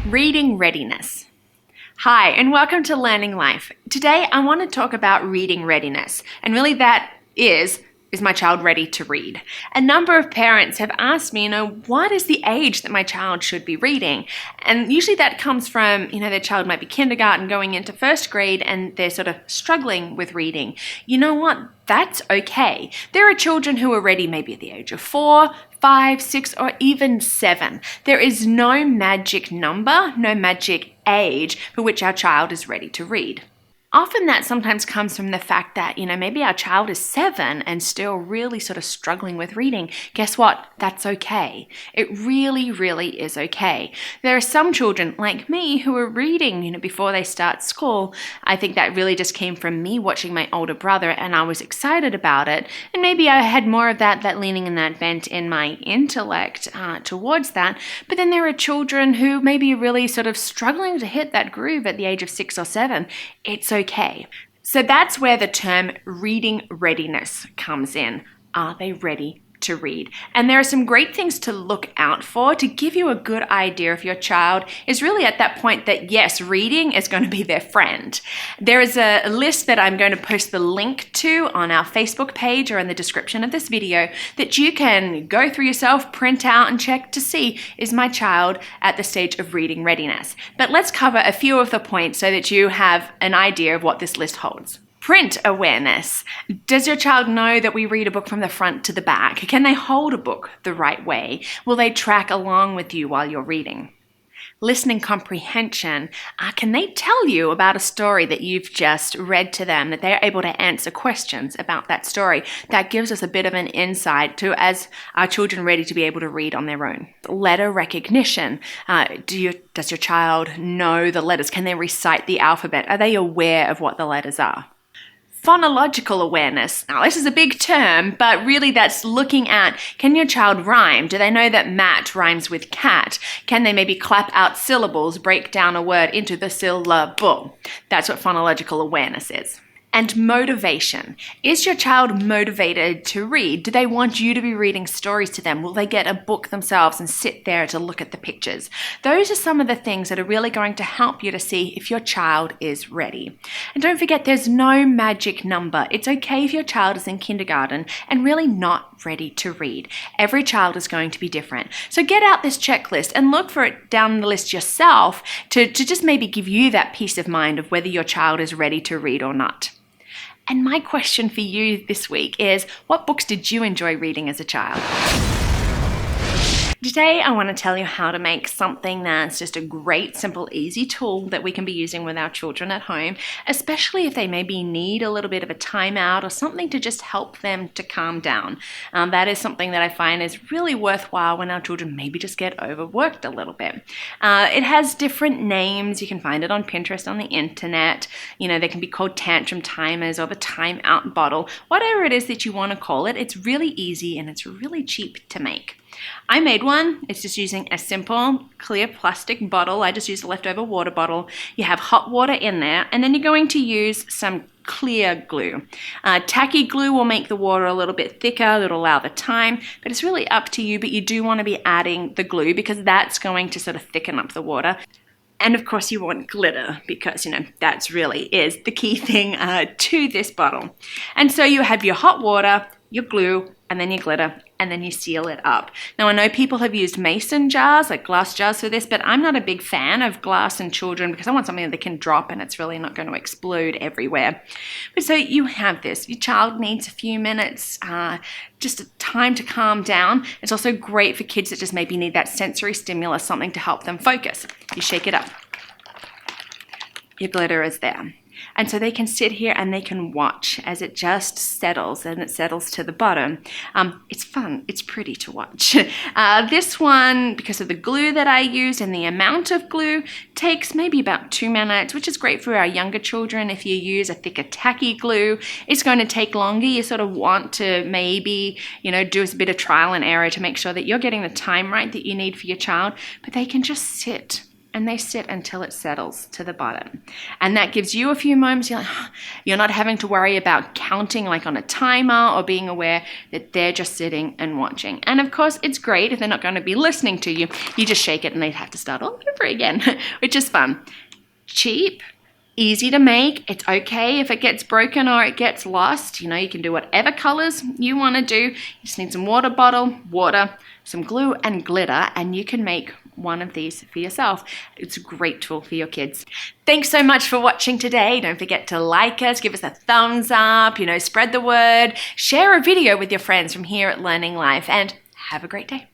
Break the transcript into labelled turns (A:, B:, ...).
A: Reading readiness. Hi, and welcome to Learning Life. Today, I want to talk about reading readiness, and really that is my child ready to read? A number of parents have asked me, what is the age that my child should be reading? And usually that comes from, their child might be kindergarten going into first grade and they're sort of struggling with reading. You know what? That's okay. There are children who are ready maybe at the age of 4, 5, 6, or even 7. There is no magic number, no magic age for which our child is ready to read. Often that sometimes comes from the fact that, maybe our child is 7 and still really sort of struggling with reading. Guess what? That's okay. It really, really is okay. There are some children like me who are reading, before they start school. I think that really just came from me watching my older brother, and I was excited about it. And maybe I had more of that leaning and that bent in my intellect towards that. But then there are children who maybe are really sort of struggling to hit that groove at the age of 6 or 7. It's okay. So that's where the term reading readiness comes in. Are they ready to read? And there are some great things to look out for to give you a good idea if your child is really at that point that yes, reading is going to be their friend. There is a list that I'm going to post the link to on our Facebook page or in the description of this video that you can go through yourself, print out and check to see, is my child at the stage of reading readiness? But let's cover a few of the points so that you have an idea of what this list holds. Print awareness. Does your child know that we read a book from the front to the back? Can they hold a book the right way? Will they track along with you while you're reading? Listening comprehension. Can they tell you about a story that you've just read to them, that they're able to answer questions about that story? That gives us a bit of an insight to as our children ready to be able to read on their own. Letter recognition. Does your child know the letters? Can they recite the alphabet? Are they aware of what the letters are? Phonological awareness. Now, this is a big term, but really that's looking at, can your child rhyme? Do they know that mat rhymes with cat? Can they maybe clap out syllables, break down a word into the syllable? That's what phonological awareness is. And motivation. Is your child motivated to read? Do they want you to be reading stories to them? Will they get a book themselves and sit there to look at the pictures? Those are some of the things that are really going to help you to see if your child is ready. And don't forget, there's no magic number. It's okay if your child is in kindergarten and really not ready to read. Every child is going to be different. So get out this checklist and look for it down the list yourself to just maybe give you that peace of mind of whether your child is ready to read or not. And my question for you this week is, what books did you enjoy reading as a child? Today, I want to tell you how to make something that's just a great, simple, easy tool that we can be using with our children at home, especially if they maybe need a little bit of a timeout or something to just help them to calm down. That is something that I find is really worthwhile when our children maybe just get overworked a little bit. It has different names. You can find it on Pinterest, on the internet. They can be called tantrum timers or the timeout bottle. Whatever it is that you want to call it, it's really easy and it's really cheap to make. I made one. It's just using a simple clear plastic bottle. I just used a leftover water bottle. You have hot water in there, and then you're going to use some clear glue. Tacky glue will make the water a little bit thicker. It'll allow the time, but it's really up to you. But you do want to be adding the glue because that's going to sort of thicken up the water. And of course you want glitter because, that's really is the key thing to this bottle. And so you have your hot water, your glue, and then your glitter, and then you seal it up. Now, I know people have used mason jars, like glass jars for this, but I'm not a big fan of glass and children because I want something that they can drop and it's really not going to explode everywhere. But so you have this. Your child needs a few minutes, just a time to calm down. It's also great for kids that just maybe need that sensory stimulus, something to help them focus. You shake it up. Your glitter is there. And so they can sit here and they can watch as it just settles and it settles to the bottom. It's fun. It's pretty to watch. This one, because of the glue that I used and the amount of glue, takes maybe about 2 minutes, which is great for our younger children. If you use a thicker tacky glue, it's going to take longer. You sort of want to maybe, do a bit of trial and error to make sure that you're getting the time right that you need for your child. But they can just sit and they sit until it settles to the bottom. And that gives you a few moments. You're not having to worry about counting like on a timer or being aware that they're just sitting and watching. And of course, it's great if they're not going to be listening to you. You just shake it and they have to start all over again, which is fun. Cheap, easy to make. It's okay if it gets broken or it gets lost. You can do whatever colors you want to do. You just need some water bottle, water, some glue and glitter, and you can make one of these for yourself. It's a great tool for your kids. Thanks so much for watching today. Don't forget to like us, give us a thumbs up, spread the word, share a video with your friends from here at Learning Life, and have a great day.